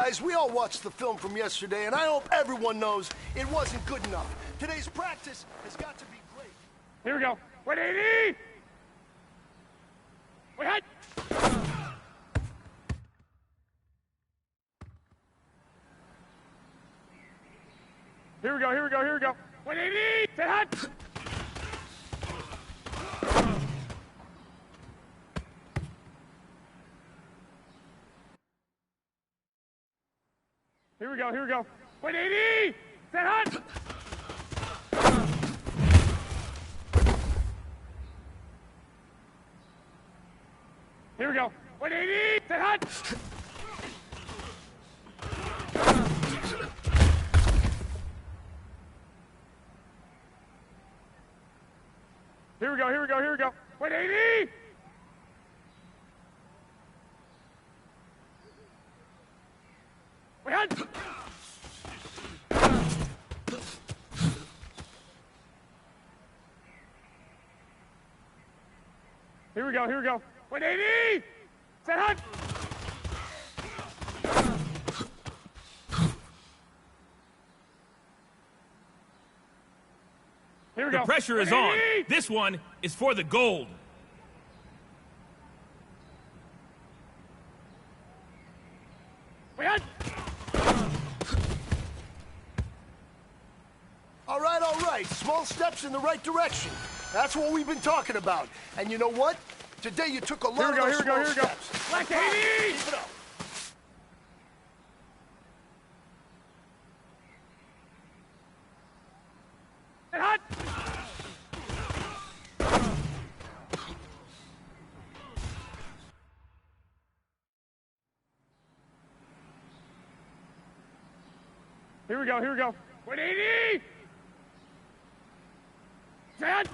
guys, we all watched the film from yesterday, and I hope everyone knows it wasn't good enough. Today's practice has got to be great. Here we go. 180! Wait, hut! Here we go, here we go, here we go. 180! Set hut! Here we go, here we go. 180! Set hut! Here we go. 180! Set hut! Here we go, here we go, here we go. 180! Wait, hut! Here we go, here we go. 180! Set hut! Here we go. The pressure is on. This one is for the gold. Wait, hut! All right. Small steps in the right direction. That's what we've been talking about. And you know what? Today you took a lot of those small steps. Black 80! Keep it up. Set hut! Here we go, here we go. 180! Set!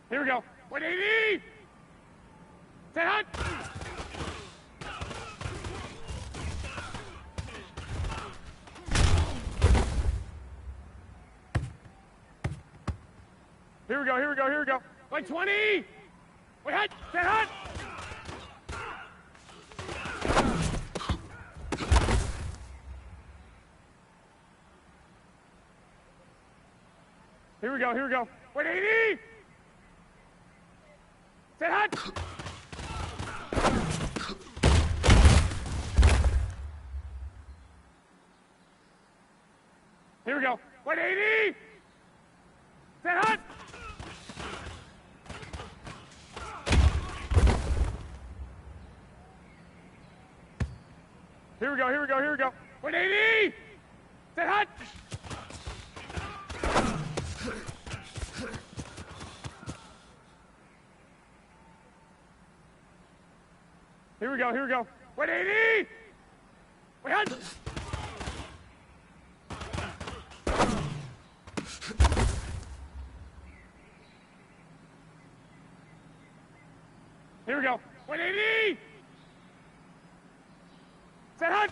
Here we go. 180! Set hut! Here we go, here we go, here we go. 120! Wait, hut! Set hut! Here we go, here we go. 180! Set hut! Here we go. 180! Set hut! Here we go, here we go, here we go. 180! Set hut! Here we go, here we go. 180! Wait, hut! Here we go. 180! Set hut!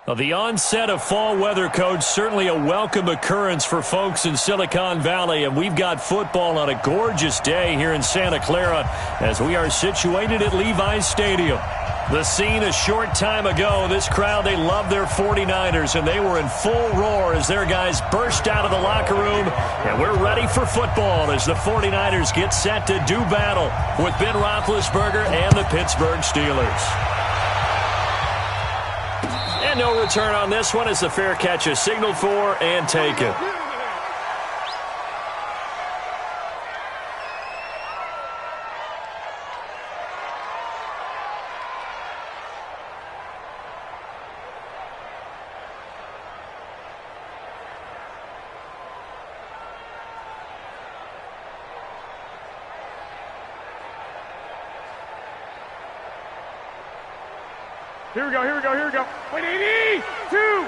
Well, the onset of fall weather, Coach, certainly a welcome occurrence for folks in Silicon Valley, and we've got football on a gorgeous day here in Santa Clara as we are situated at Levi's Stadium. The scene a short time ago, this crowd, they love their 49ers, and they were in full roar as their guys burst out of the locker room, and we're ready for football as the 49ers get set to do battle with Ben Roethlisberger and the Pittsburgh Steelers. And no return on this one as the fair catch is signaled for and taken. Here we go, here we go, here we go. 180! 2!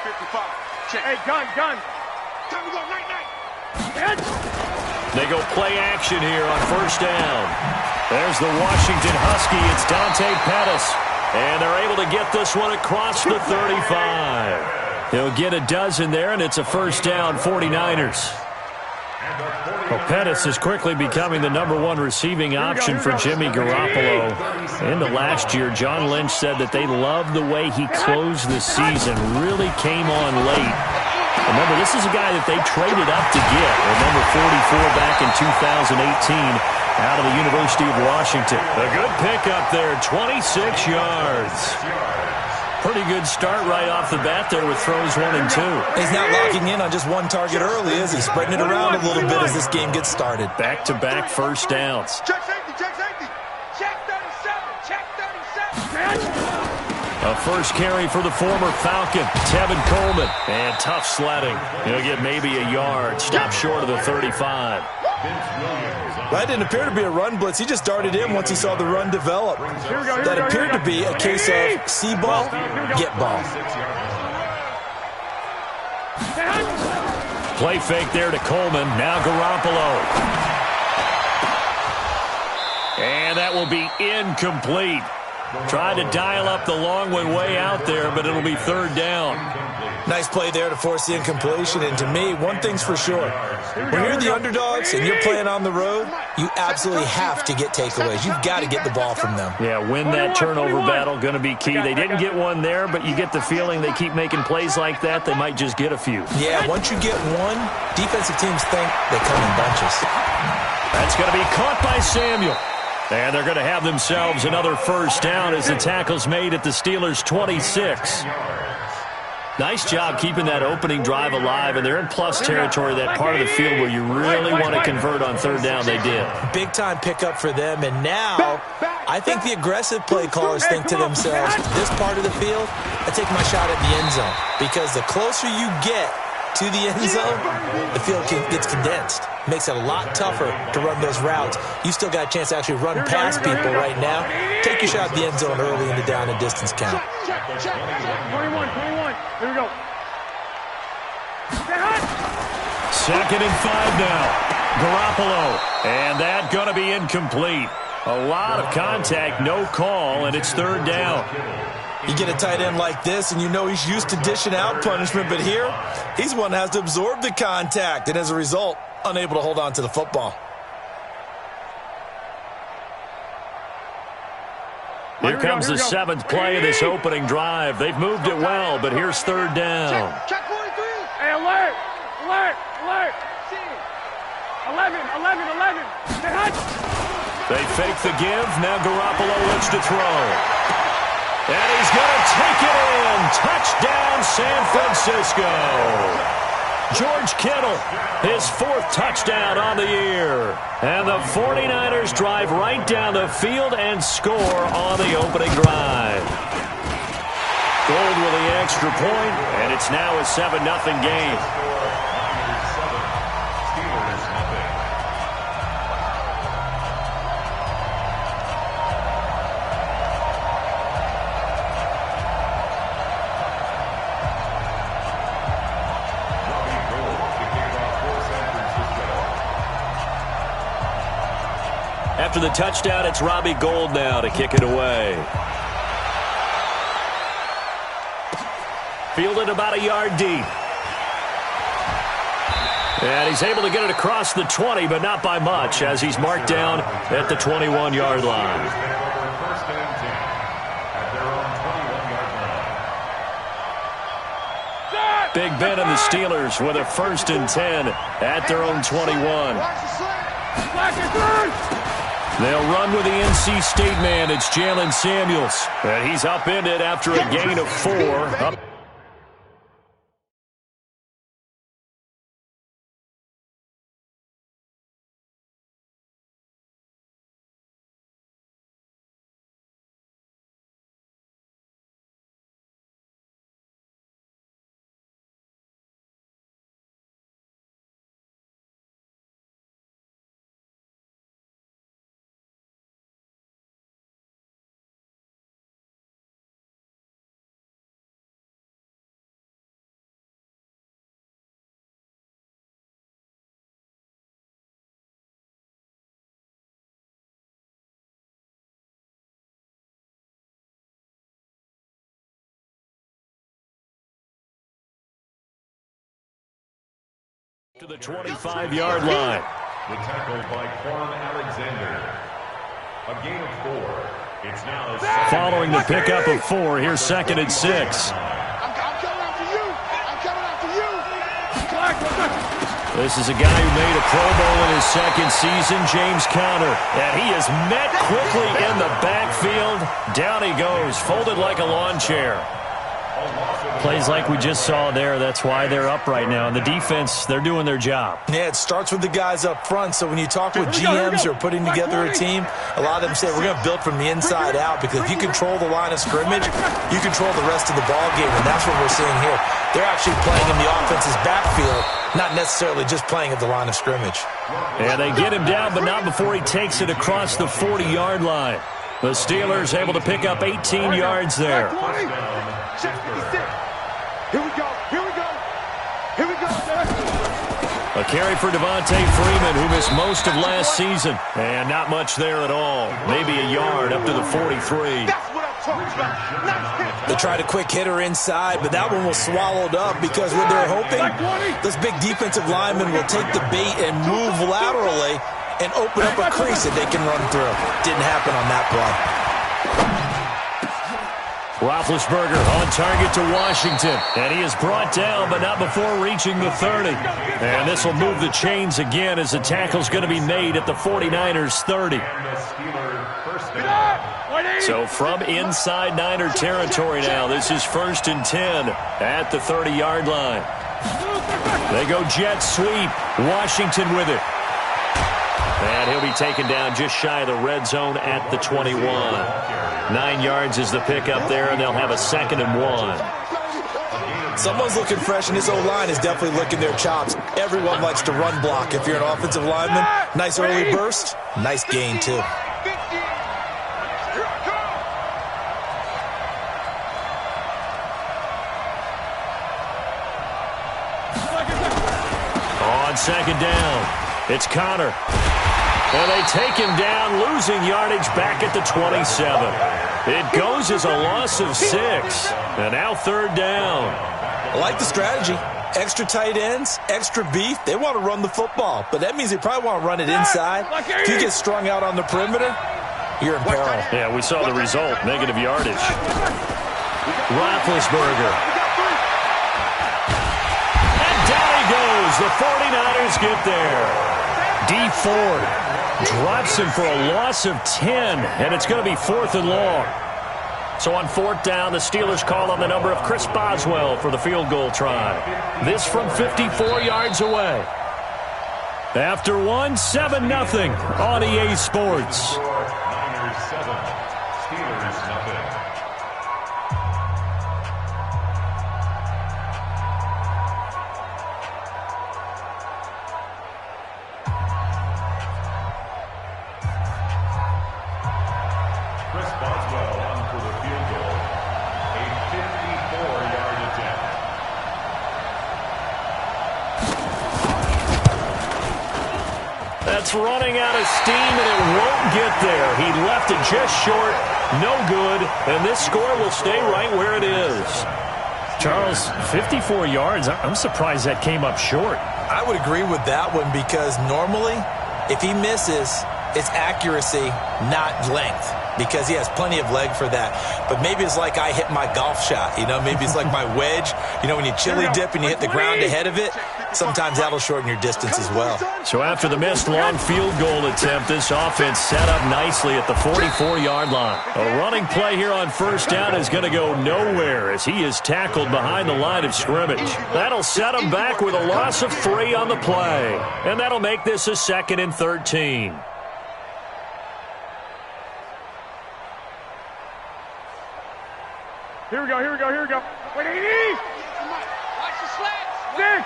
55. Check. Hey, gun. Time to go, night. They go play action here on first down. There's the Washington Husky. It's Dante Pettis. And they're able to get this one across the 35. He'll get a dozen there, and it's a first down, 49ers. Well, Pettis is quickly becoming the #1 receiving option for Jimmy Garoppolo. Into last year, John Lynch said that they loved the way he closed the season, really came on late. Remember, this is a guy that they traded up to get, number 44 back in 2018 out of the University of Washington. A good pickup there, 26 yards. Pretty good start right off the bat there with throws 1 and 2. He's not locking in on just one target early, is he? Spreading it around a little bit as this game gets started. Back-to-back first downs. Check safety, check safety. Check 37. A first carry for the former Falcon, Tevin Coleman. And tough sledding. He'll get maybe a yard. Stop short of the 35. That didn't appear to be a run blitz. He just darted in once he saw the run develop. That appeared to be a case of see ball, get ball. Play fake there to Coleman. Now Garoppolo. And that will be incomplete. Tried to dial up the long one way out there, but it'll be third down. Nice play there to force the incompletion. And to me, one thing's for sure. When you're the underdogs and you're playing on the road, you absolutely have to get takeaways. You've got to get the ball from them. Yeah, win that turnover battle, going to be key. They didn't get one there, but you get the feeling they keep making plays like that, they might just get a few. Yeah, once you get one, defensive teams think they come in bunches. That's going to be caught by Samuel. And they're going to have themselves another first down as the tackle's made at the Steelers' 26. Nice job keeping that opening drive alive, and they're in plus territory, that part of the field where you really want to convert on third down. They did. Big-time pickup for them, and now I think the aggressive play callers think to themselves, this part of the field, I take my shot at the end zone, because the closer you get to the end zone, the field gets condensed. Makes it a lot tougher to run those routes. You still got a chance to actually run past people right now. Take your shot at the end zone early in the down and distance count. 21. Here we go. 2nd and 5 now. Garoppolo. And that going to be incomplete. A lot of contact, no call, and it's third down. You get a tight end like this, and you know he's used to dishing out punishment, but here, he's one that has to absorb the contact, and as a result, unable to hold on to the football. Here comes the 7th play of this opening drive. They've moved it well, but here's third down. Check 43. Hey, alert. 11. They fake the give. Now Garoppolo looks to throw. And he's going to take it in. Touchdown, San Francisco. George Kittle, his 4th touchdown on the year. And the 49ers drive right down the field and score on the opening drive. Gold with the extra point, and it's now a 7-0 game. After the touchdown, it's Robbie Gould now to kick it away. Fielded about a yard deep. And he's able to get it across the 20, but not by much, as he's marked down at the 21-yard line. Big Ben and the Steelers with a 1st and 10 at their own 21. They'll run with the NC State man. It's Jalen Samuels. And he's upended after a gain of 4. Up to the 25-yard line. The tackle by Quan Alexander. A gain of 4. It's now following the pickup of 4. Here's 2nd and 6. I'm coming after you. I'm coming after you. This is a guy who made a Pro Bowl in his 2nd season, James Conner. And he is met quickly in the backfield. Down he goes, folded like a lawn chair. Plays like we just saw there. That's why they're up right now. And the defense, they're doing their job. Yeah, it starts with the guys up front. So when you talk with GMs who are putting together a team, a lot of them say we're going to build from the inside out, because if you control the line of scrimmage, you control the rest of the ball game, and that's what we're seeing here. They're actually playing in the offense's backfield, not necessarily just playing at the line of scrimmage. And they get him down, but not before he takes it across the 40-yard line. The Steelers able to pick up 18 yards there. Here we go. Here we go. Here we go. A carry for Devontae Freeman, who missed most of last season. And not much there at all. Maybe a yard up to the 43. That's what I'm talking about. They tried a quick hitter inside, but that one was swallowed up, because what they're hoping, this big defensive lineman will take the bait and move laterally and open up a crease that they can run through. Didn't happen on that play. Roethlisberger on target to Washington. And he is brought down, but not before reaching the 30. And this will move the chains again, as the tackle's going to be made at the 49ers' 30. So from inside Niner territory now, this is 1st and 10 at the 30-yard line. They go jet sweep. Washington with it. And he'll be taken down just shy of the red zone at the 21. 9 yards is the pickup there, and they'll have a 2nd and 1. Someone's looking fresh, and this O-line is definitely licking their chops. Everyone likes to run block. If you're an offensive lineman, nice early burst, nice gain too. On 2nd down, it's Conner. And they take him down, losing yardage back at the 27. It goes as a loss of 6. And now 3rd down. I like the strategy. Extra tight ends, extra beef. They want to run the football, but that means they probably want to run it inside. If you get strung out on the perimeter, you're in peril. Yeah, we saw the result, negative yardage. Roethlisberger. And down he goes. The 49ers get there. D Ford drops him for a loss of 10, and it's going to be 4th and long. So on 4th down, the Steelers call on the number of Chris Boswell for the field goal try. This from 54 yards away. After 1, 7-0 on EA Sports. Niners 7, Steelers nothing. Chris Boswell on for the field goal. A 54-yard attempt. That's running out of steam, and it won't get there. He left it just short, no good, and this score will stay right where it is. Charles, 54 yards. I'm surprised that came up short. I would agree with that one because normally if he misses, it's accuracy, not length, because he has plenty of leg for that. But maybe it's like I hit my golf shot, maybe it's like my wedge. When you chili dip and you hit the ground ahead of it, sometimes that'll shorten your distance as well. So after the missed long field goal attempt, this offense set up nicely at the 44-yard line. A running play here on first down is going to go nowhere as he is tackled behind the line of scrimmage. That'll set him back with a loss of 3 on the play. And that'll make this a 2nd and 13. Here we go. Wait, 80! Watch the slats. Nick!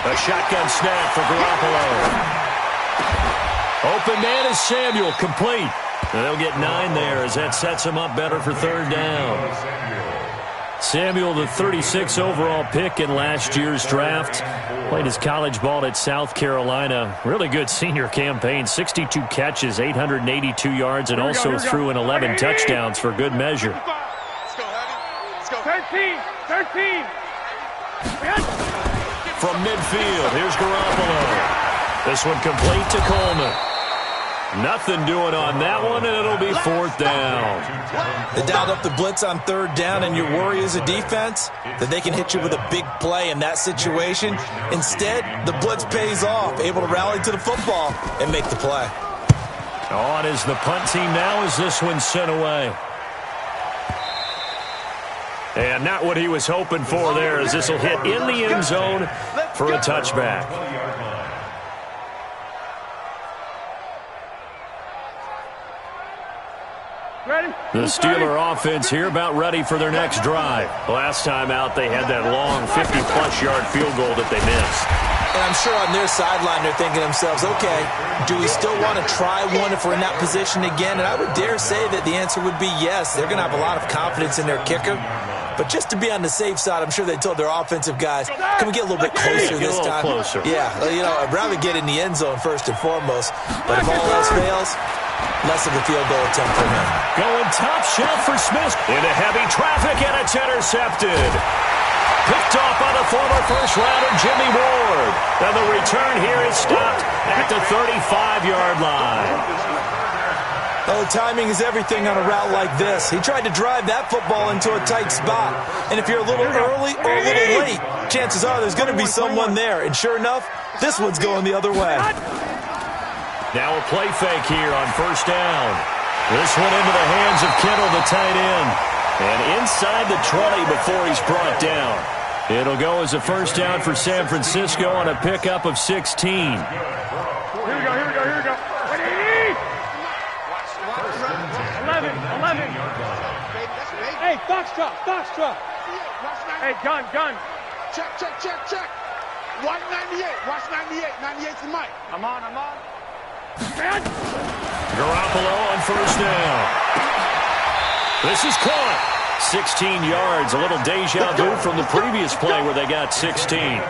A shotgun snap for Garoppolo. Open man is Samuel, complete. And they'll get 9 there as that sets him up better for 3rd down. Samuel, the 36th overall pick in last year's draft. Played his college ball at South Carolina. Really good senior campaign. 62 catches, 882 yards, and also threw in 11 touchdowns for good measure. Let's go, honey. Let's go. 13! From midfield, here's Garoppolo. This one complete to Coleman. Nothing doing on that one, and it'll be 4th down. They dialed up the blitz on 3rd down, and your worry as a defense that they can hit you with a big play in that situation. Instead, the blitz pays off, able to rally to the football and make the play. On is the punt team now as this one's sent away. And not what he was hoping for there as this will hit in the end zone for a touchback. The Steeler offense here about ready for their next drive. Last time out, they had that long 50-plus yard field goal that they missed. And I'm sure on their sideline they're thinking to themselves, okay, do we still want to try one if we're in that position again? And I would dare say that the answer would be yes. They're going to have a lot of confidence in their kicker. But just to be on the safe side, I'm sure they told their offensive guys, can we get a little bit closer this time? Closer. Yeah, I'd rather get in the end zone first and foremost. But if all else fails, less of a field goal attempt for him. Going top shelf for Smith. Into heavy traffic, and it's intercepted. Picked off by the former first-rounder Jimmy Ward. And the return here is stopped at the 35-yard line. Oh, timing is everything on a route like this. He tried to drive that football into a tight spot. And if you're a little early or a little late, chances are there's going to be someone there. And sure enough, this one's going the other way. Now a play fake here on first down. This one into the hands of Kittle, the tight end. And inside the 20 before he's brought down. It'll go as a first down for San Francisco on a pickup of 16. Here we go. 11. Hey, Foxtrot. Hey, gun. Check. Watch 98. Watch 98. 98's the mic. I'm on. Garoppolo on first down. This is caught. 16 yards. A little deja vu from the previous play where they got 16.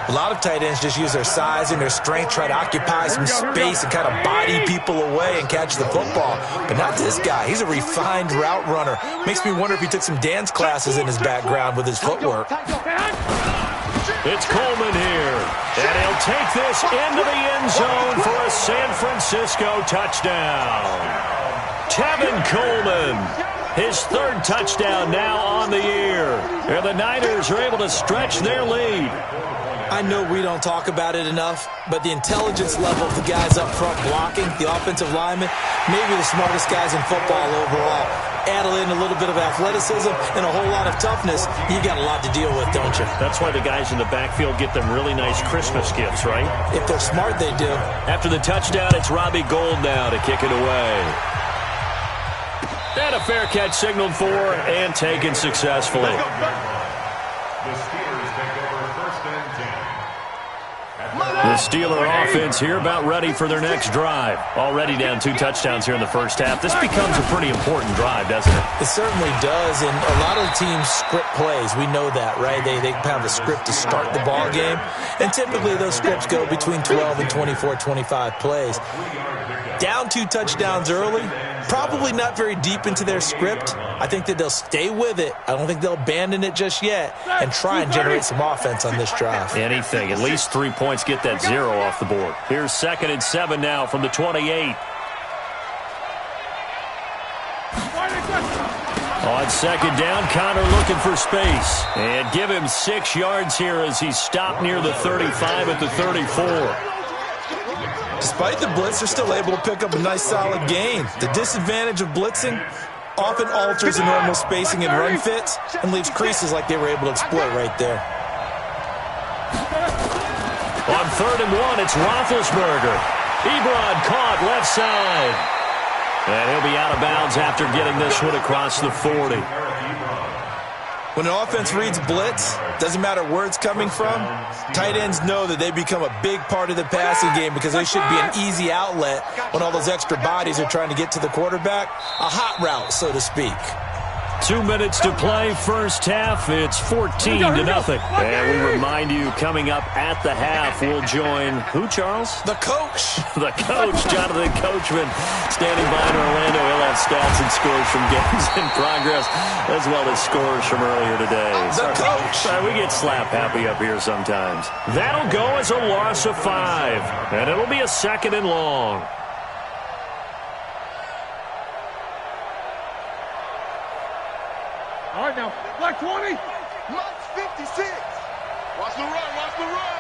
A lot of tight ends just use their size and their strength, try to occupy some space and kind of body people away and catch the football. But not this guy. He's a refined route runner. Makes me wonder if he took some dance classes in his background with his footwork. It's Coleman here. And he'll take this into the end zone for a San Francisco touchdown. Tevin Coleman. His 3rd touchdown now on the year. And the Niners are able to stretch their lead. I know we don't talk about it enough, but the intelligence level of the guys up front blocking, the offensive linemen, maybe the smartest guys in football overall. Add in a little bit of athleticism and a whole lot of toughness, you got a lot to deal with, don't you? That's why the guys in the backfield get them really nice Christmas gifts, right? If they're smart, they do. After the touchdown, it's Robbie Gould now to kick it away. And a fair catch signaled for and taken successfully. The Steelers take over first and 10. The Steeler offense here about ready for their next drive. Already down 2 touchdowns here in the first half. This becomes a pretty important drive, doesn't it? It certainly does, and a lot of the teams script plays. We know that, right? They have a script to start the ball game, and typically those scripts go between 12 and 24, 25 plays. Down 2 touchdowns early, probably not very deep into their script. I think that they'll stay with it. I don't think they'll abandon it just yet and try and generate some offense on this drive. Anything. At least 3 points, get that 0 off the board. Here's 2nd and 7 now from the 28. On 2nd down, Connor looking for space. And give him 6 yards here as he stopped near the 35 at the 34. Despite the blitz, they're still able to pick up a nice solid gain. The disadvantage of blitzing often alters the normal spacing and run fits and leaves creases like they were able to exploit right there. On 3rd and 1, it's Roethlisberger. Ebron caught left side. And he'll be out of bounds after getting this one across the 40. When an offense reads blitz, doesn't matter where it's coming from, tight ends know that they become a big part of the passing game because they should be an easy outlet when all those extra bodies are trying to get to the quarterback. A hot route, so to speak. 2 minutes to play, first half. It's 14-0. And we remind you, coming up at the half, we'll join who, Charles? The coach. The coach, Jonathan Coachman, standing by in Orlando. He'll have stats and scores from games in progress, as well as scores from earlier today. The coach. Sorry, we get slap happy up here sometimes. That'll go as a loss of 5, and it'll be a 2nd and long. All right, now, black 20. Mark 56. Watch the run, watch the run.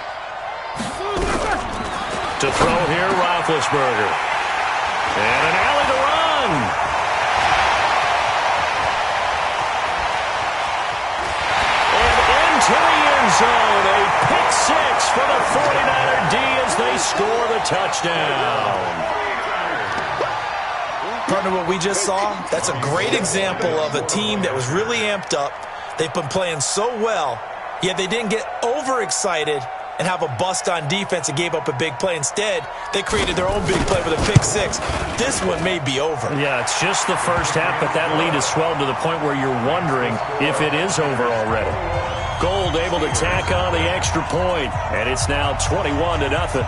To throw here, Roethlisberger. And an alley to run. And into the end zone. A pick 6 for the 49er D as they score the touchdown. Partner, what we just saw, that's a great example of a team that was really amped up. They've been playing so well, yet they didn't get overexcited and have a bust on defense and gave up a big play. Instead, they created their own big play with a pick 6. This one may be over. Yeah, it's just the first half, but that lead has swelled to the point where you're wondering if it is over already. Gold able to tack on the extra point, and it's now 21-0.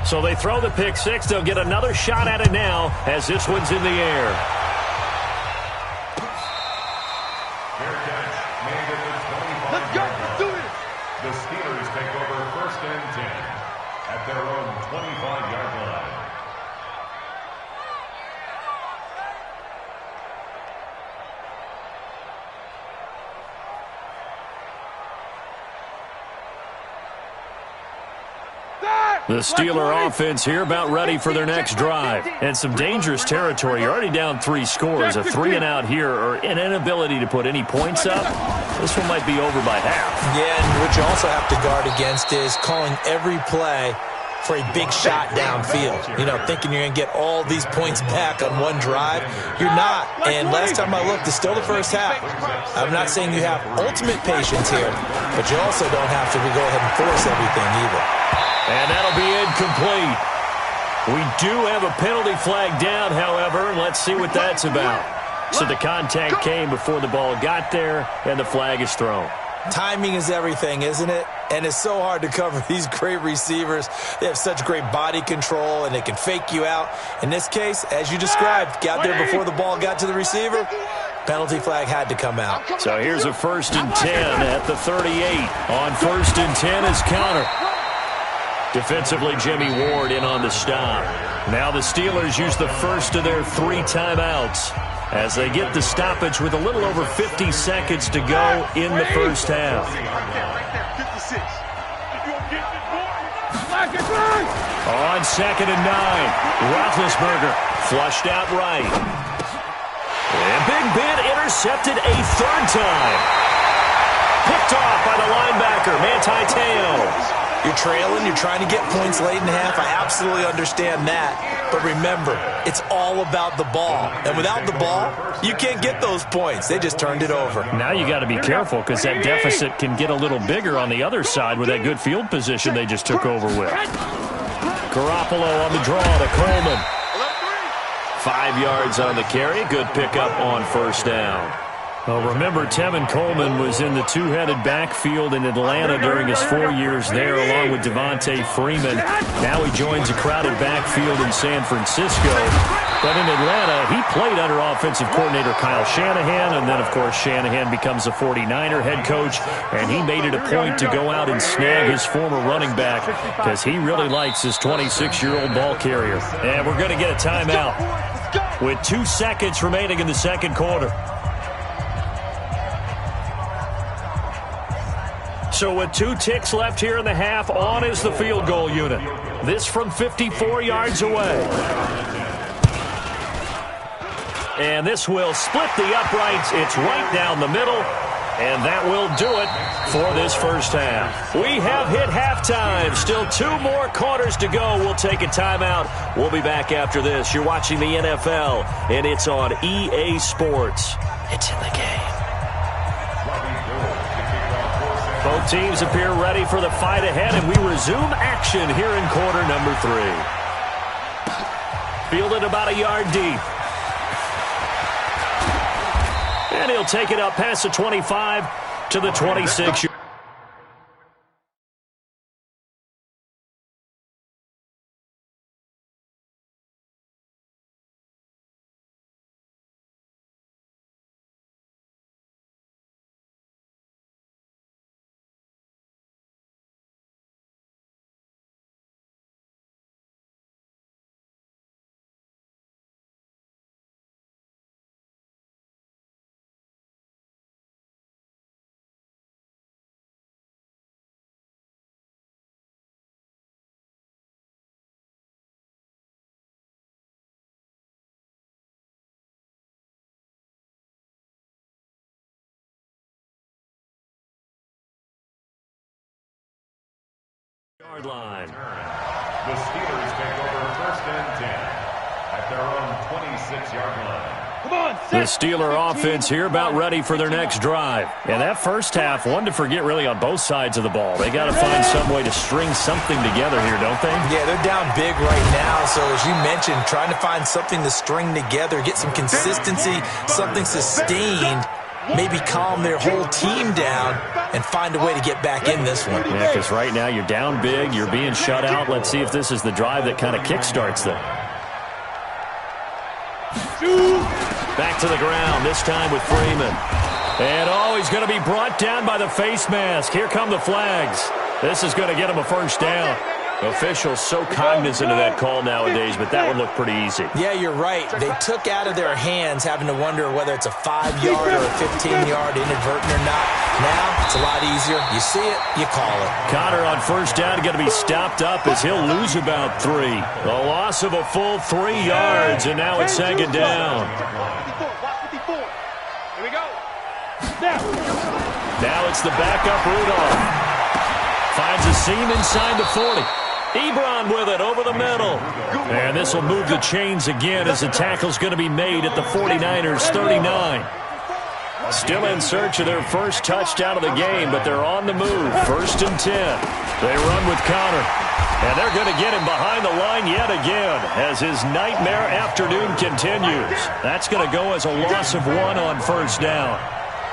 So they throw the pick 6. They'll get another shot at it now as this one's in the air. Let's go, let's do it. The Steelers take over 1st and 10 at their own 25-yard line. The Steeler offense here about ready for their next drive. And some dangerous territory. You're already down 3 scores. A 3-and-out here or an inability to put any points up. This one might be over by half. Yeah, and what you also have to guard against is calling every play for a big shot downfield. You know, thinking you're going to get all these points back on one drive. You're not. And last time I looked, it's still the first half. I'm not saying you have ultimate patience here, but you also don't have to go ahead and force everything either. And that'll be incomplete. We do have a penalty flag down, however. Let's see what that's about. So the contact came before the ball got there, and the flag is thrown. Timing is everything, isn't it? And it's so hard to cover these great receivers. They have such great body control, and they can fake you out. In this case, as you described, got there before the ball got to the receiver. Penalty flag had to come out. So here's a 1st and 10 at the 38. On 1st and 10 is Connor. Defensively, Jimmy Ward in on the stop. Now the Steelers use the first of their 3 timeouts as they get the stoppage with a little over 50 seconds to go in the first half. On 2nd and 9, Roethlisberger flushed out right. And Big Ben intercepted a third time. Picked off by the linebacker, Manti Te'o. You're trailing, you're trying to get points late in half. I absolutely understand that. But remember, it's all about the ball. And without the ball, you can't get those points. They just turned it over. Now you got to be careful because that deficit can get a little bigger on the other side with that good field position they just took over with. Garoppolo on the draw to Coleman. 5 yards on the carry. Good pickup on first down. Well, remember, Tevin Coleman was in the two-headed backfield in Atlanta during his 4 years there, along with Devontae Freeman. Now he joins a crowded backfield in San Francisco. But in Atlanta, he played under offensive coordinator Kyle Shanahan, and then, of course, Shanahan becomes a 49er head coach, and he made it a point to go out and snag his former running back because he really likes his 26-year-old ball carrier. And we're going to get a timeout with 2 seconds remaining in the second quarter. So with 2 ticks left here in the half, on is the field goal unit. This from 54 yards away. And this will split the uprights. It's right down the middle. And that will do it for this first half. We have hit halftime. Still 2 more quarters to go. We'll take a timeout. We'll be back after this. You're watching the NFL, and it's on EA Sports. It's in the game. Both teams appear ready for the fight ahead, and we resume action here in quarter number 3. Fielded about a yard deep. And he'll take it up past the 25 to the 26. Yard line. The Steelers take over 1st and 10 at their own 26-yard line. Come on, the Steeler offense here about ready for their next drive. And that first half, one to forget really on both sides of the ball. They got to find some way to string something together here, don't they? Yeah, they're down big right now. So as you mentioned, trying to find something to string together, get some consistency, something sustained, maybe calm their whole team down and find a way to get back in this one. Yeah, because right now you're down big, you're being shut out. Let's see if this is the drive that kind of kickstarts them. Back to the ground, this time with Freeman. And, he's going to be brought down by the face mask. Here come the flags. This is going to get him a first down. Officials so cognizant of that call nowadays, but that one looked pretty easy. Yeah, you're right. They took out of their hands having to wonder whether it's a 5-yard or a 15-yard inadvertent or not. Now, it's a lot easier. You see it, you call it. Connor on first down going to be stopped up as he'll lose about 3. A loss of a full 3 yards, and now it's second down. Here we go. Now it's the backup Rudolph. Finds a seam inside the 40. Ebron with it over the middle. And this will move the chains again as the tackle's going to be made at the 49ers 39. Still in search of their first touchdown of the game, but they're on the move. 1st and 10. They run with Connor. And they're going to get him behind the line yet again as his nightmare afternoon continues. That's going to go as a loss of 1 on first down.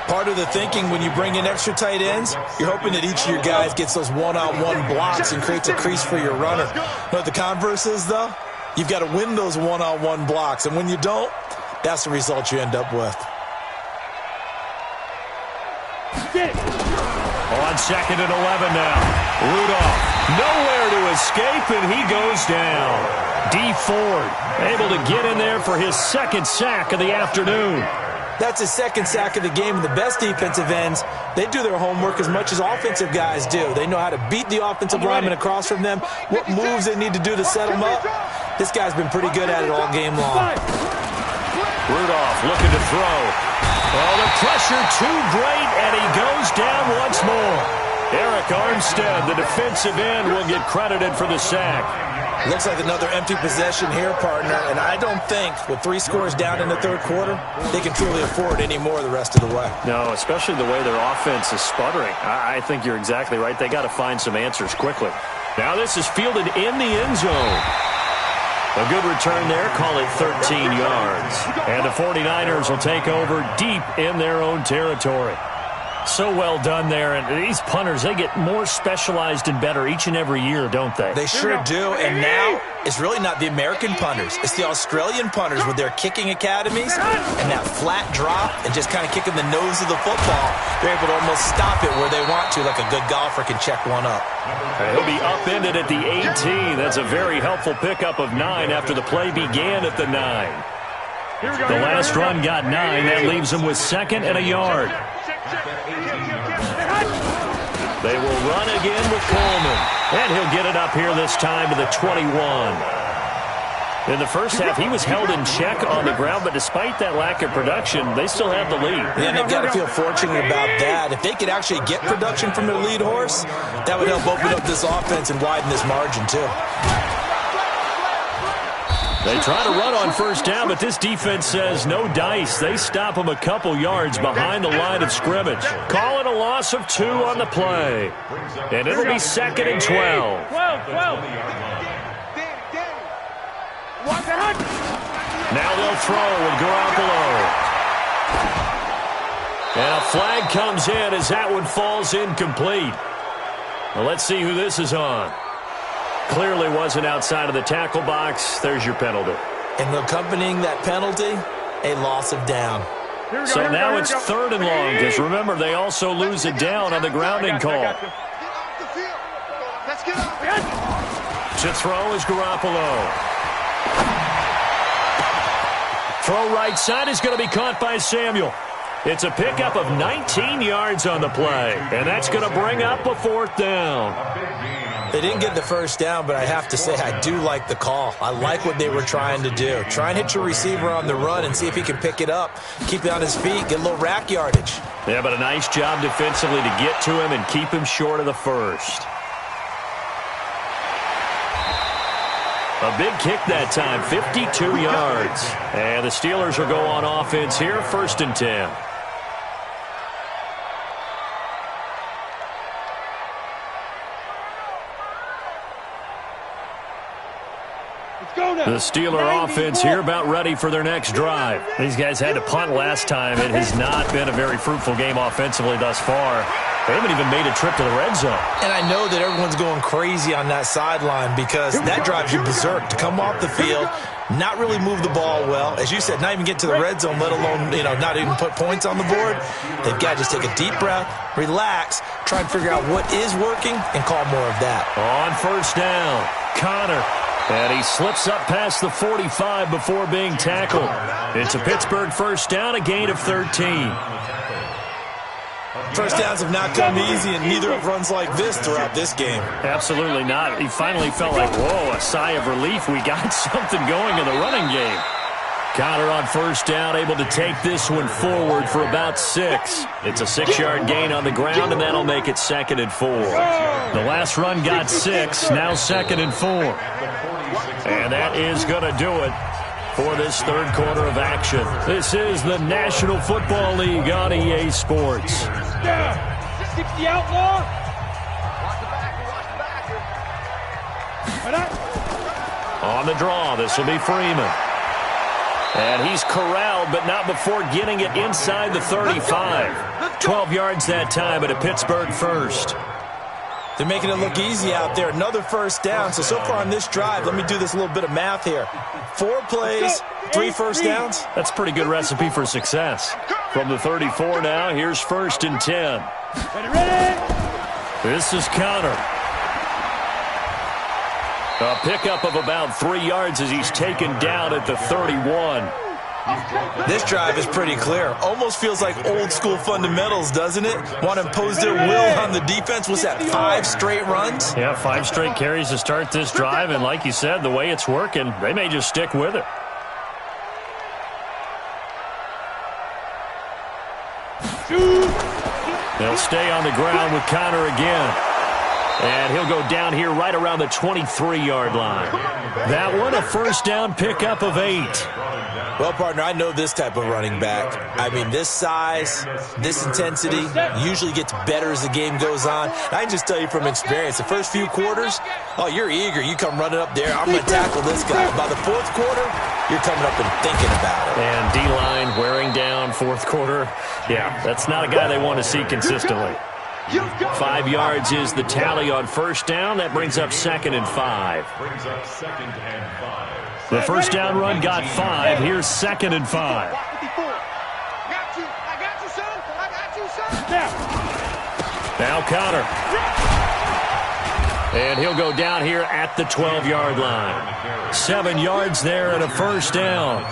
Part of the thinking when you bring in extra tight ends, you're hoping that each of your guys gets those one-on-one blocks and creates a crease for your runner. You know what the converse is, though? You've got to win those one-on-one blocks, and when you don't, that's the result you end up with. On 2nd and 11 now. Rudolph nowhere to escape, and he goes down. D. Ford able to get in there for his 2nd sack of the afternoon. That's his second sack of the game, and the best defensive ends, they do their homework as much as offensive guys do. They know how to beat the offensive lineman across from them, what moves they need to do to set them up. This guy's been pretty good at it all game long. Rudolph looking to throw. Oh, the pressure too great, and he goes down once more. Eric Armstead, the defensive end, will get credited for the sack. Looks like another empty possession here, partner, and I don't think with 3 scores down in the third quarter, they can truly afford any more the rest of the way. No, especially the way their offense is sputtering. I think you're exactly right. They got to find some answers quickly. Now this is fielded in the end zone. A good return there, call it 13 yards. And the 49ers will take over deep in their own territory. So well done there, and these punters, they get more specialized and better each and every year, don't they? They sure do, and now it's really not the American punters. It's the Australian punters with their kicking academies and that flat drop and just kind of kicking the nose of the football. They're able to almost stop it where they want to, like a good golfer can check one up. He'll be upended at the 18. That's a very helpful pickup of 9 after the play began at the 9. The last run got 9. That leaves him with 2nd and a yard. They will run again with Coleman. And he'll get it up here this time to the 21. In the first half, he was held in check on the ground, but despite that lack of production, they still have the lead. And they've got to feel fortunate about that. If they could actually get production from their lead horse, that would help open up this offense and widen this margin, too. They try to run on first down, but this defense says no dice. They stop them a couple yards behind the line of scrimmage. Call it a loss of 2 on the play. And it'll be 2nd and 12. 12. Now they'll throw with Garoppolo. And a flag comes in as that one falls incomplete. Well, let's see who this is on. Clearly wasn't outside of the tackle box. There's your penalty. And accompanying that penalty, a loss of down. So now it's 3rd and long, because remember, they also lose a down on the grounding call. To throw is Garoppolo. Throw right side is going to be caught by Samuel. It's a pickup of 19 yards on the play, and that's going to bring up a 4th down. They didn't get the first down, but I have to say I do like the call. I like what they were trying to do. Try and hit your receiver on the run and see if he can pick it up, keep it on his feet, get a little rack yardage. Yeah, but a nice job defensively to get to him and keep him short of the first. A big kick that time, 52 yards. And the Steelers will go on offense here, 1st and 10. The Steeler offense here about ready for their next drive. These guys had to punt last time. It has not been a very fruitful game offensively thus far. They haven't even made a trip to the red zone. And I know that everyone's going crazy on that sideline because that drives you berserk to come off the field, not really move the ball well. As you said, not even get to the red zone, let alone, not even put points on the board. They've got to just take a deep breath, relax, try and figure out what is working, and call more of that. On first down, Connor. And he slips up past the 45 before being tackled. It's a Pittsburgh first down, a gain of 13. First downs have not come easy, and neither have runs like this throughout this game. Absolutely not. He finally felt like, whoa, a sigh of relief. We got something going in the running game. Connor on first down, able to take this one forward for about 6. It's a 6-yard gain on the ground, and that'll make it 2nd and 4. The last run got 6, now 2nd and 4. And that is going to do it for this third quarter of action. This is the National Football League on EA Sports. 60 outlaw. On the draw, this will be Freeman. And he's corralled, but not before getting it inside the 35. 12 yards that time, at a Pittsburgh first. They're making it look easy out there. Another first down. So far on this drive, let me do this little bit of math here. 4 plays, 3 first downs. That's a pretty good recipe for success. From the 34 now, here's 1st and 10. This is Connor. A pickup of about 3 yards as he's taken down at the 31. This drive is pretty clear. Almost feels like old school fundamentals, doesn't it? Want to impose their will on the defense. What's that, 5 straight runs? Yeah, 5 straight carries to start this drive, and like you said, the way it's working, they may just stick with it. They'll stay on the ground with Connor again. And he'll go down here right around the 23-yard line. That one, a first down pickup of 8. Well, partner, I know this type of running back. I mean, this size, this intensity usually gets better as the game goes on. I can just tell you from experience, the first few quarters, oh, you're eager. You come running up there, I'm going to tackle this guy. By the fourth quarter, you're coming up and thinking about it. And D-line wearing down fourth quarter. Yeah, that's not a guy they want to see consistently. 5 yards is the tally on first down. That brings up 2nd and 5. The first down run got 5. Here's 2nd and 5. Now Connor. And he'll go down here at the 12-yard line. 7 yards there and a first down.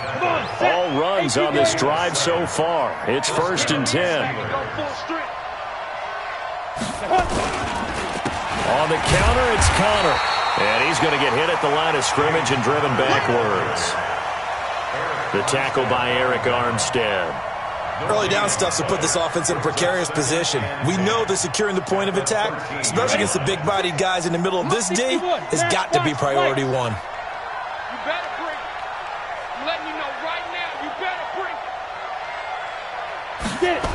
All runs on this drive so far. It's 1st and 10. On the counter, it's Connor. And he's going to get hit at the line of scrimmage and driven backwards. The tackle by Eric Armstead. Early down stuff to put this offense in a precarious position. We know that securing the point of attack, especially against the big-bodied guys in the middle of this D, has got to be priority 1. You better bring it. I'm letting you know right now, you better bring it. Get it.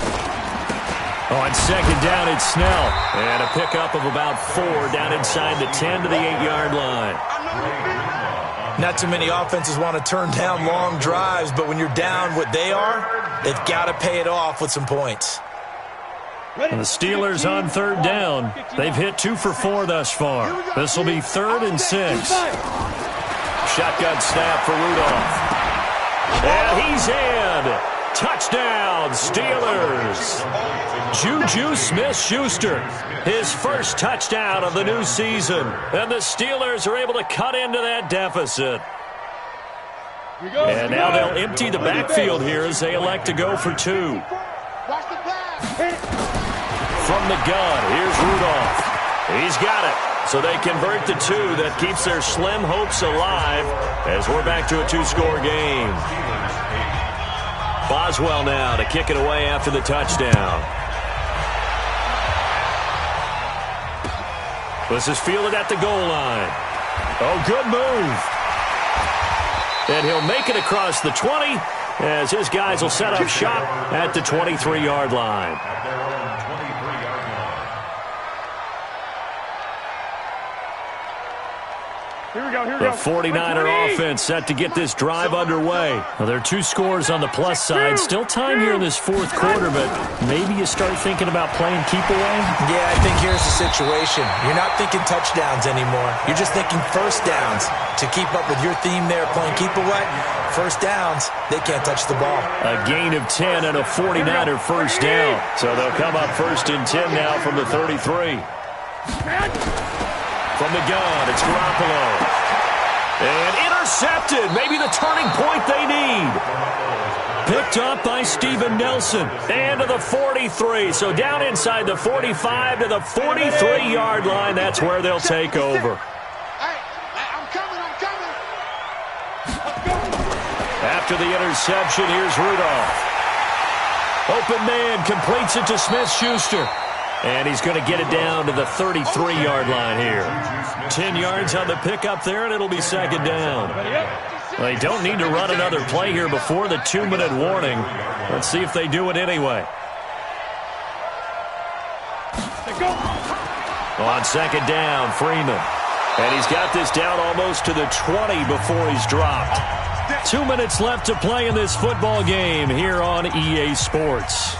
On 2nd down, it's Snell. And a pickup of about 4 down inside the 10 to the 8-yard line. Not too many offenses want to turn down long drives, but when you're down what they are, they've got to pay it off with some points. And the Steelers on 3rd down. They've hit 2 for 4 thus far. This will be 3rd and 6. Shotgun snap for Rudolph. And he's in. Touchdown, Steelers. Juju Smith-Schuster, his first touchdown of the new season. And the Steelers are able to cut into that deficit. And now they'll empty the backfield here as they elect to go for 2. From the gun, here's Rudolph. He's got it. So they convert the 2. That keeps their slim hopes alive as we're back to a 2-score game. Boswell now to kick it away after the touchdown. This is fielded at the goal line. Oh, good move. And he'll make it across the 20 as his guys will set up shop at the 23-yard line. Here we go, here we The go. 49er offense set to get this drive underway. Well, there are 2 scores on the plus side. Still time here in this 4th quarter, but maybe you start thinking about playing keep away? Yeah, I think here's the situation. You're not thinking touchdowns anymore. You're just thinking first downs. To keep up with your theme there, playing keep away, first downs, they can't touch the ball. A gain of 10 and a 49er first down. So they'll come up 1st and 10 now from the 33. From the gun, it's Garoppolo. And intercepted. Maybe the turning point they need. Picked up by Steven Nelson. And to the 43. So down inside the 45 to the 43-yard line. That's where they'll take over. I'm coming. After the interception, here's Rudolph. Open man completes it to Smith-Schuster. And he's going to get it down to the 33-yard line here. 10 yards on the pickup there, and it'll be 2nd down. They don't need to run another play here before the 2-minute warning. Let's see if they do it anyway. On 2nd down, Freeman. And he's got this down almost to the 20 before he's dropped. 2 minutes left to play in this football game here on EA Sports.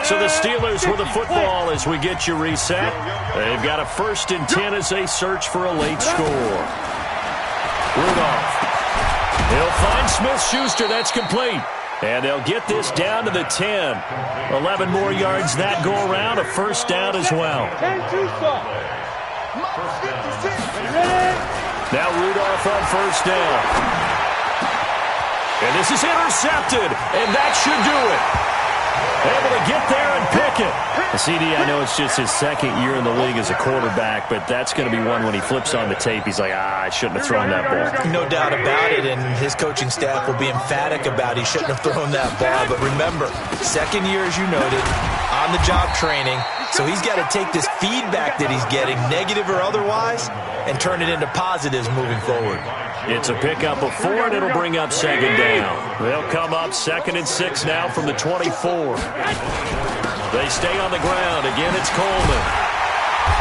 So the Steelers with the football as we get you reset. They've got a 1st and 10 as they search for a late score. Rudolph. He'll find Smith-Schuster. That's complete. And they'll get this down to the 10. 11 more yards that go around. A first down as well. Now Rudolph on first down. And this is intercepted, and that should do it. Able to get there and pick it. CD, I know it's just his second year in the league as a quarterback, but that's going to be one when he flips on the tape. He's like, I shouldn't have thrown that ball. No doubt about it, and his coaching staff will be emphatic about he shouldn't have thrown that ball. But remember, second year, as you noted, on-the-job training, so he's got to take this feedback that he's getting, negative or otherwise, and turn it into positives moving forward. It's a pickup of 4, and it'll bring up second down. They'll come up 2nd and 6 now from the 24. They stay on the ground. Again, it's Coleman.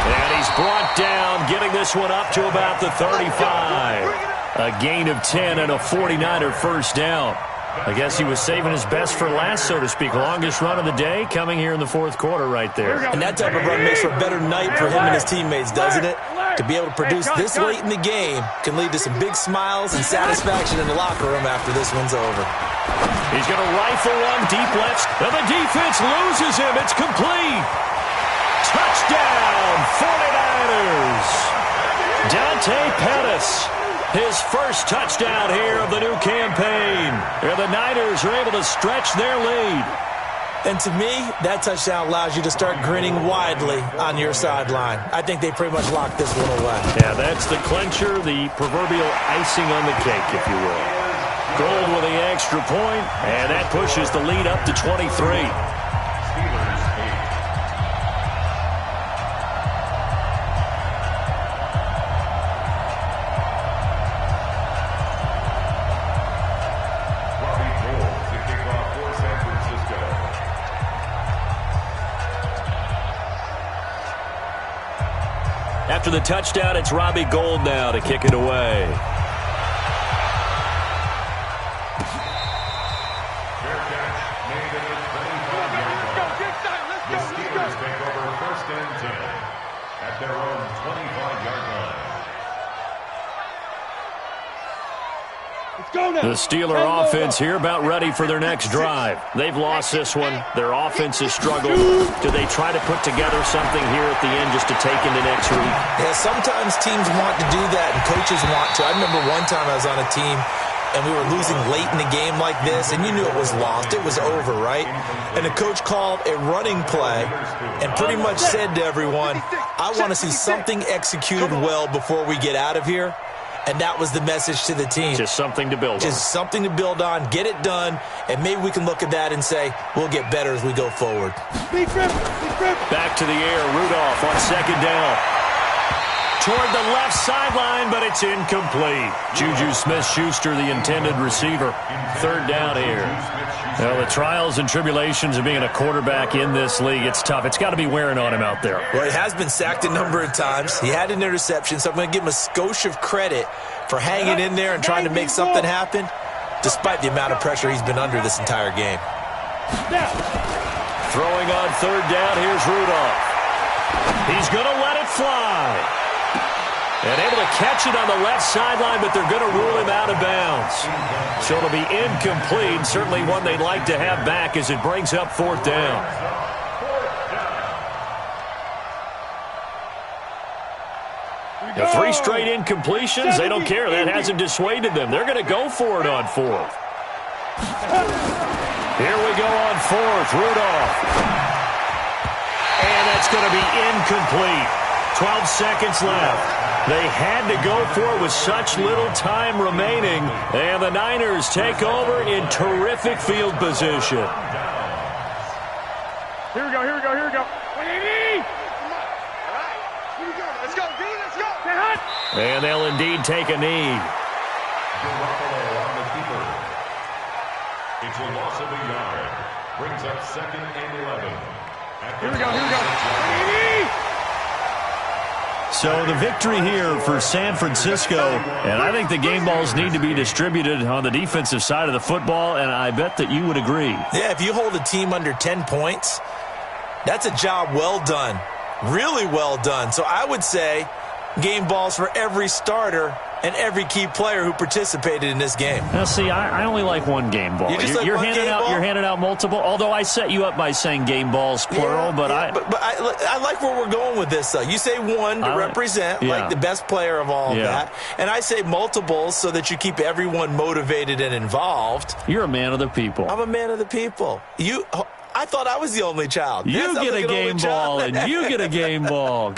And he's brought down, getting this one up to about the 35. A gain of 10 and a 49er first down. I guess he was saving his best for last, so to speak. Longest run of the day coming here in the fourth quarter right there. And that type of run makes for a better night for him and his teammates, doesn't it? To be able to produce this late in the game can lead to some big smiles and satisfaction in the locker room after this one's over. He's going to rifle one deep left, and the defense loses him. It's complete. Touchdown, 49ers. Dante Pettis. His first touchdown here of the new campaign. And the Niners are able to stretch their lead. And to me, that touchdown allows you to start grinning widely on your sideline. I think they pretty much locked this one away. Yeah, that's the clincher, the proverbial icing on the cake, if you will. Gold with the extra point, and that pushes the lead up to 23. After the touchdown, it's Robbie Gould now to kick it away. The Steelers take over 1st and 10 at their own 25-yard line. The Steeler offense here about ready for their next drive. They've lost this one. Their offense has struggled. Do they try to put together something here at the end just to take into next week? Yeah, sometimes teams want to do that and coaches want to. I remember one time I was on a team and we were losing late in the game like this, and you knew it was lost. It was over, right? And the coach called a running play and pretty much said to everyone, I want to see something executed well before we get out of here. And that was the message to the team. Just something to build on. Just something to build on, get it done, and maybe we can look at that and say, we'll get better as we go forward. Back to the air, Rudolph on second down. Toward the left sideline, but it's incomplete. Juju Smith-Schuster, the intended receiver. Third down here. Well, the trials and tribulations of being a quarterback in this league, it's tough. It's got to be wearing on him out there. Well, he has been sacked a number of times. He had an interception, so I'm going to give him a skosh of credit for hanging in there and trying to make something happen, despite the amount of pressure he's been under this entire game. Throwing on third down, here's Rudolph. He's going to let it fly. And able to catch it on the left sideline, but they're going to rule him out of bounds. So it'll be incomplete, certainly one they'd like to have back as it brings up fourth down. The 3 straight incompletions, they don't care. That hasn't dissuaded them. They're going to go for it on fourth. Here we go on fourth, Rudolph. And that's going to be incomplete. 12 seconds left. They had to go for it with such little time remaining, and the Niners take over in terrific field position. Here we go, here we go, here we go. Let's go, dude, let's go. And they'll indeed take a knee. Garoppolo on the keeper. It's a loss of a yard. Brings up 2nd and 11. Here we go, here we go. So the victory here for San Francisco, and I think the game balls need to be distributed on the defensive side of the football, and I bet that you would agree. Yeah, if you hold a team under 10 points, that's a job well done, really well done. So I would say game balls for every starter and every key player who participated in this game. Now, see, I only like one game ball. You're handing out multiple, although I set you up by saying game balls, plural. But I like where we're going with this, though. You say one to represent, like the best player of all of that. And I say multiples so that you keep everyone motivated and involved. You're a man of the people. I'm a man of the people. I thought I was the only child. You get a game ball, and you get a game ball.